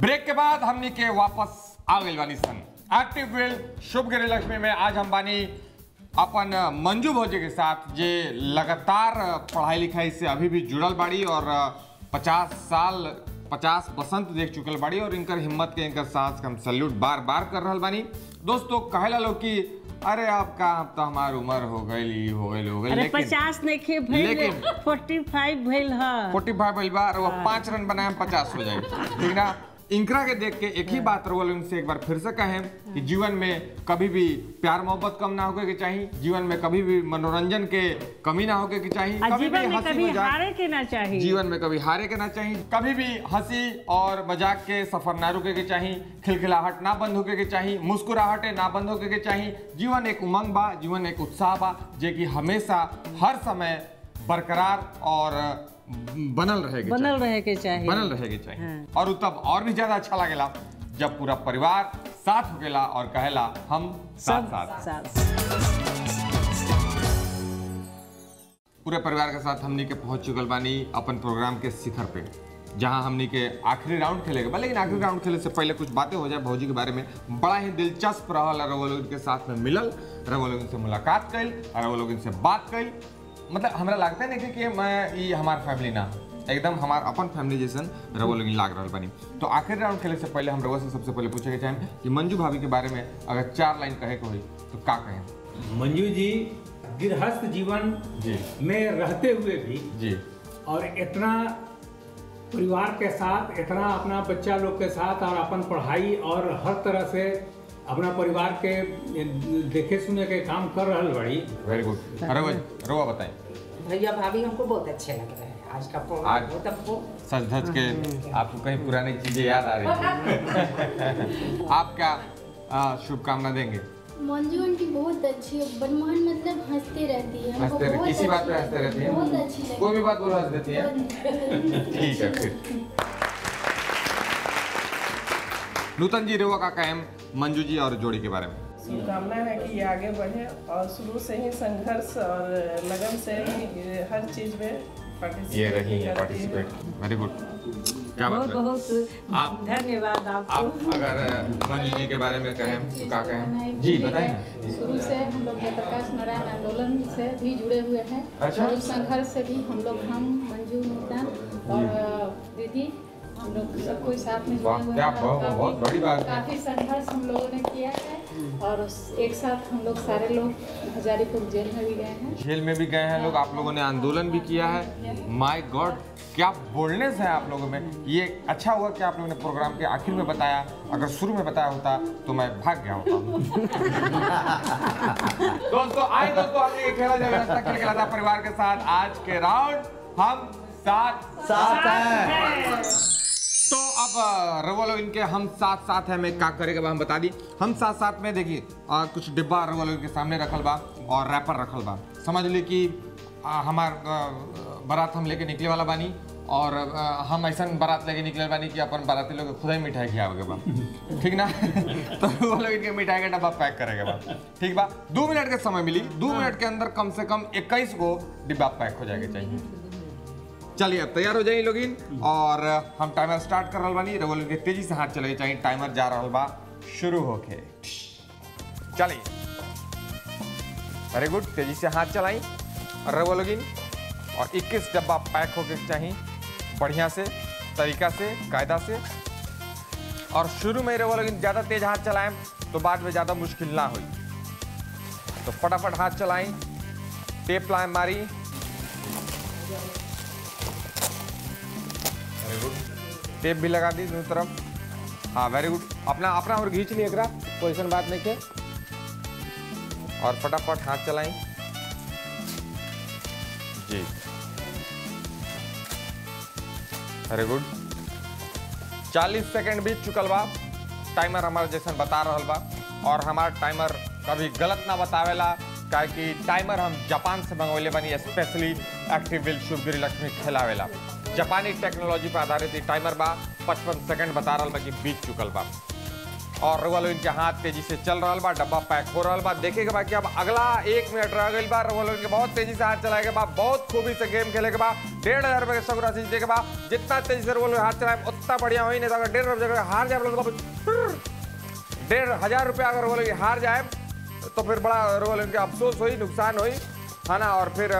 Break के बाद हमनी के वापस आ गइल बानी सन एक्टिव विल शुभ गिरी लक्ष्मी में। आज हम बानी अपन मंजू भौजी के साथ जे लगातार पढ़ाई लिखाई से अभी भी जुड़ल बाड़ी और 50 बसंत देख चुकल बाड़ी और इनकर हिम्मत के इनकर साहस के हम सैल्यूट बार बार कर रहल बानी। दोस्तों कहेला लोग कि अरे आपका अब तो हमार उम्र हो गई अरे 50 नहीं भइल 45 भइल ह 45 भइल बा और वो 5 रन बनाए हम 50 हो जाए। ठीक ना। इनकरा के देख के एक ही बात रोल उनसे एक बार फिर से कहें कि जीवन में कभी भी प्यार मोहब्बत कम ना होके के चाहिए, जीवन में कभी भी मनोरंजन के कमी ना होके के चाहिए, कभी भी हंसी मजाक हारे के ना चाहिए, जीवन में कभी हारे के ना चाहिए, कभी भी हंसी और मजाक के सफर ना रुके के चाहिए, खिलखिलाहट ना बंद होके के चाहिए, मुस्कुराहटे ना बंद होके के चाहिए। जीवन एक उमंग बा, जीवन एक उत्साह बा जे कि हमेशा हर समय बरकरार और बनल रहे के चाहिए। हाँ। और तब और भी ज्यादा अच्छा लगेला जब पूरा परिवार साथ हो गेला और कहेला हम साथ। पूरे परिवार के साथ हमनी के पहुंच चुकल बानी अपन प्रोग्राम के शिखर पे, जहां हमनी के आखिरी राउंड खेलेगा। लेकिन आखिरी राउंड खेले से पहले कुछ बातें हो जाए भौजी के बारे में। बड़ा ही दिलचस्प रहल रवो लोग के साथ में मिलल, रवो लोग से मुलाकात कइल, रवो लोग से बात कइल। मतलब हमरा लगता है कि मैं ये हमार फैमिली ना एकदम हमार अपन फैमिली जैसन रवो लोग लाग रहल बानी। तो आखिरी राउंड खेले से पहले हम रवो से सबसे पहले पूछे के चाहें कि मंजू भाभी के बारे में अगर 4 लाइन कहे के होई तो का कहें? मंजू जी गृहस्थ जीवन में रहते हुए भी जी और इतना परिवार के साथ, इतना अपना बच्चा लोग के साथ और अपन पढ़ाई और हर तरह से अपना परिवार के देखे सुने के काम कर रहल बड़ी। Very good. रवा बताएं। भैया भाभी हमको बहुत अच्छे लग रहे हैं। आज का प्रोग्राम बहुत आपको सच धज के आपको कहीं पुरानी चीजें याद आ रही हैं। आप क्या शुभकामना देंगे? मंजू आंटी बहुत अच्छी है, बनमान मतलब हंसते रहती है, हंसते रहती है, किसी बात पे हंसते रहती है, बहुत अच्छी लगती है, कोई भी बात बोलो हंस देती है। ठीक है फिर नूतन जी रेवा का कायम मंजू जी और जोड़ी के बारे में शुभकामना है कि ये आगे बढ़े और शुरू से ही संघर्ष और लगन से ही हर चीज में ये रही है पार्टिसिपेट। Very good. क्या बात है? बहुत आप धन्यवाद आपको। आप अगर मंजू जी के बारे में कहें तो क्या कहें? जी बताएं। शुरू से हम लोग जयप्रकाश नारायण आंदोलन से भी जुड़े हुए हैं। अच्छा। और संघर्ष से भी हम मंजू नूतन और दीदी हम लोग सब कोई साथ में जुड़े हुए हैं। बहुत बड़ी बात है। काफी संघर्ष हम लोगों ने किया है और एक साथ हम लोग सारे लोग हजारीपुर जेल में भी गए हैं। जेल में भी गए हैं लोग, आप लोगों ने आंदोलन भी किया है। माय गॉड क्या बोल्डनेस है आप लोगों में। ये अच्छा हुआ कि आप लोगों ने प्रोग्राम के आखिर में बताया, अगर शुरू में बताया होता तो मैं भाग गया होता। दोस्तों हमने खेला खेल खेला था परिवार के साथ। आज के राउंड हम साथ हैं। तो अब रवो लोग इनके हम साथ है में क्या करेगा हम बता दी। हम साथ में देखिए कुछ डिब्बा रवो लोग के सामने रखल बा और रैपर रखल बा। समझ ली कि हमार बारात हम लेके निकले वाला बानी और हम ऐसा बारात लेके निकले बानी कि अपन बाराती लोग खुद ही मिठाई खियावे के बा। ठीक ना। तो वो लोग इनके मिठाई का डब्बा पैक करेगा बा। ठीक बा। 2 मिनट के समय मिली, 2 मिनट के अंदर कम से कम 21 गो डिब्बा पैक हो जाएगा चाहिए। चलिए अब तैयार हो जाइए लोगिन और हम टाइमर स्टार्ट कर रहल बानी। रवो लोग के तेजी से हाथ चले चाहिए, टाइमर जा रहल बा शुरू होके। चलिए वेरी गुड, तेजी से हाथ चलाई रवो लोगिन और 21 डब्बा पैक होके चाहिए बढ़िया से, तरीका से, कायदा से। और शुरू में रवो लोगिन ज्यादा तेज हाथ चलाएं तो बाद में ज्यादा मुश्किल ना हुई। तो फटाफट हाथ चलाएं, टेप लाएं मारी। वेरी गुड, टेप भी लगा दी दोनों तरफ। हाँ वेरी गुड, अपना और खींच लिए कोई ऐसा बात नहीं के। और फटाफट हाथ चलाएं जी। वेरी गुड, 40 सेकंड बीत चुकल बा। टाइमर हमारा जैसा बता रहल बा और हमारा टाइमर कभी गलत ना बतावेला, काहे कि टाइमर हम जापान से मंगवले बनी स्पेशली एक्टिव विल शुभ गिरी लक्ष्मी खिलावेला। जापानी टेक्नोलॉजी पर आधारित टाइमर बा। 55 सेकंड बता रहल बा कि बीत चुकल बा और रउआ लोग इनके हाथ तेजी से चल रहा बा, डब्बा पैक हो रहा बा। देखे के बा कि अब अगला 1 मिनट रह गई बा, रउआ लोग इनके बहुत तेजी से हाथ चलाए के बा, बहुत खूबी से गेम खेले के बा। 1500 रुपए के सगुन राशि जीते के बा। जितना तेजी से रउआ लोग हाथ चलाए उतना बढ़िया होई, नहीं तो अगर 1500 हार जाए 1500 रुपया अगर रउआ लोग हार जाए तो फिर बड़ा रउआ लोग के अफसोस हुई, नुकसान हुई, है ना। और फिर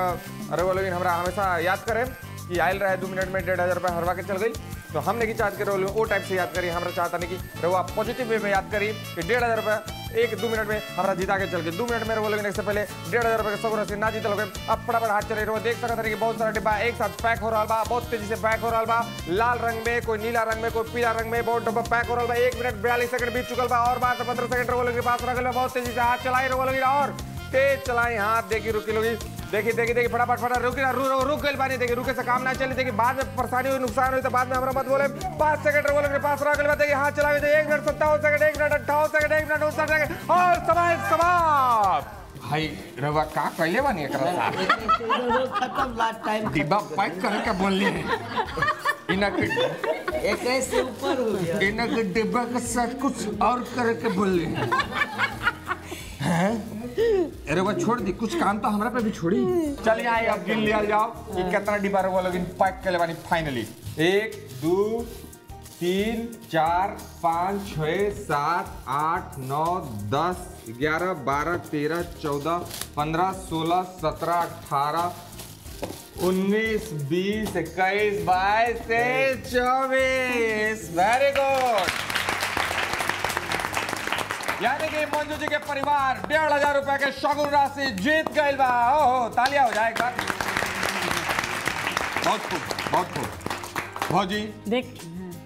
रउआ लोग हमरा हमेशा याद करें कि आयल रहे 2 मिनट में 1500 रुपया हरवा के चल गई। तो हमने की चाहत करो वो टाइप से याद करी, हमारा चाहता नहीं कि रउआ पॉजिटिव वे में याद करी कि 1500 रुपया 1-2 मिनट में हमारा जीता के चल गए। 2 मिनट में रउआ लोग से पहले 1500 रुपये के सगुन राशि ना जीतल हो। अब फटाफट हाथ चले रहो, देख सकते हैं कि बहुत सारा डिब्बा एक साथ पैक हो रहा बा, बहुत तेजी से पैक हो रहा बा। लाल रंग में, कोई नीला रंग में, कोई पीला रंग में बहुत डब्बा पैक हो रहा बा। 1 मिनट 42 सेकंड बीत चुकल बा और बात 15 सेकंड रउआ लोग के पास रह गए। बहुत तेजी से हाथ चलाई रउआ लोग और तेज चलाई हाथ। देखी रुकी लोगी, देखी फटाफट रुक गई बानी। देखिए रुके से काम ना चले, देखिए बाद में परेशानी हुई, नुकसान हुई तो बाद में हमरा मत बोले। 5 सेकंड रउआ लोग के पास रह गए। देखिए हाथ चलावे 1 minute 57 second, 1 minute 58 second, 1 minute 59 second और समय समाप्त। भाई रउआ का कहले बानी एकरा साथ खत्म लास्ट टाइम डिब्बा पैक करे के बोलली इनक 21 से ऊपर हो गया। इनक डिब्बा के साथ कुछ और करे के बोलली हैं। अरे वो छोड़ दी, कुछ काम तो हमरा पे भी छोड़ी। चलिए आइए अब गिन लिया जाओ कि कितना डिब्बा रउआ लोग पैक कर ले बानी फाइनली। 1 2 3 4 5 6 7 8 9 10 11 12 13 14 15 16 17 18 19 20 21 22 23 24। Very good. यानी कि मंजू जी के परिवार 1500 रुपए के शगुन राशि जीत गए बा। ओहो तालियां हो जाए एक बार। बहुत खूब, बहुत खूब। भौजी देख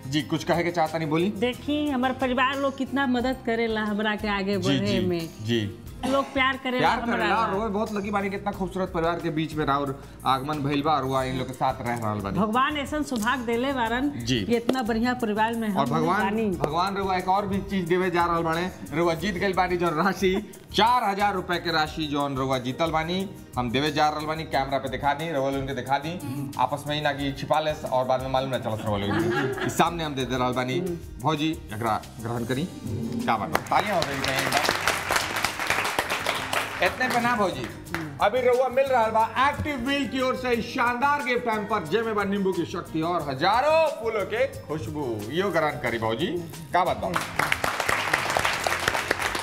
जी कुछ कहे के चाहता नहीं, बोली। देखी हमारे परिवार लोग कितना मदद करेला हमरा के आगे बढ़े में। जी लोग प्यार करेला हमरा। और वो बहुत लगी बानी कितना खूबसूरत परिवार के बीच में राउर आगमन भइल बा और वो इन लोग के साथ रह रहल बानी। भगवान ऐसा सौभाग्य देले बारन जी कि इतना बढ़िया परिवार में हम और भगवान रुआ एक और भी चीज देवे जा रहल बाने। रुआ जीत गइल बानी जो राशि 4000 रुपए के राशि जो रुआ जीतल बानी हम देवे जा रहल बानी। कैमरा पे दिखा दी, रुआ उनके दिखा दी, आपस में ही ना कि छिपा ले और बाद में मालूम ना चलत रुआ लोग सामने हम दे दे रहल बानी। भौजी एकरा ग्रहण करी, का बात तालियां हो रही हैं। इतने पे ना भौजी अभी रउआ मिल रहा बा एक्टिव व्हील की ओर से शानदार गिफ्ट हैम्पर जेमे बा नींबू की शक्ति और हजारों फूलों के खुशबू। यो ग्रहण करी भौजी, का बताऊं।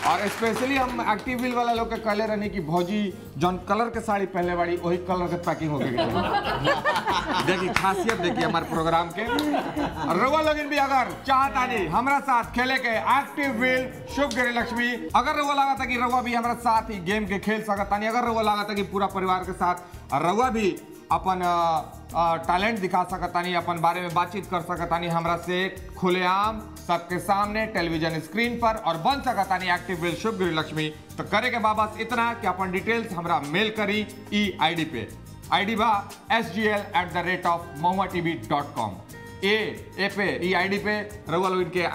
और स्पेशली हम एक्टिव व्हील वाला लोग के कहले रहनी कि भौजी जौन कलर के साड़ी पहले बाड़ी वही कलर के पैकिंग हो गई। देखिए खासियत देखिए हमारे प्रोग्राम के। रउआ लोगिन भी अगर चाहता नहीं हमारा साथ खेले के एक्टिव व्हील शुभ गृह लक्ष्मी, अगर रउआ लगा था कि रउआ भी हमारा साथ ही गेम के खेल सकता नहीं, अगर रउआ लगा था कि पूरा परिवार के साथ रउआ भी अपन टैलेंट दिखा सकता नहीं, अपन बारे में बातचीत कर सकता नहीं हमरा से खुलेआम सबके सामने टेलीविजन स्क्रीन पर और बन सकता नहीं एक्टिव व्हील शुभ गृह लक्ष्मी, तो करे के बस इतना कि अपन डिटेल्स हमरा मेल करी ई आईडी पे। आईडी बा sgl@mahuatv.com। ए पे ई आईडी पे रउआ लोग इनके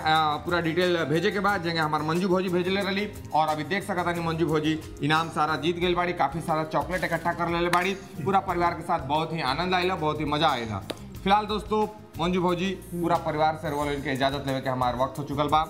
पूरा डिटेल भेजे के बाद जगह हमारे मंजू भौजी भेजले रही। और अभी देख सकता नहीं मंजू भौजी इनाम सारा जीत गई बाड़ी, काफी सारा चॉकलेट इकट्ठा कर ले बाड़ी। पूरा परिवार के साथ बहुत ही आनंद आएगा, बहुत ही मजा आएगा। फिलहाल दोस्तों मंजू भौजी पूरा परिवार से रउआ लोग इनके इजाजत लेवे के हमारे वक्त हो चुकल बा।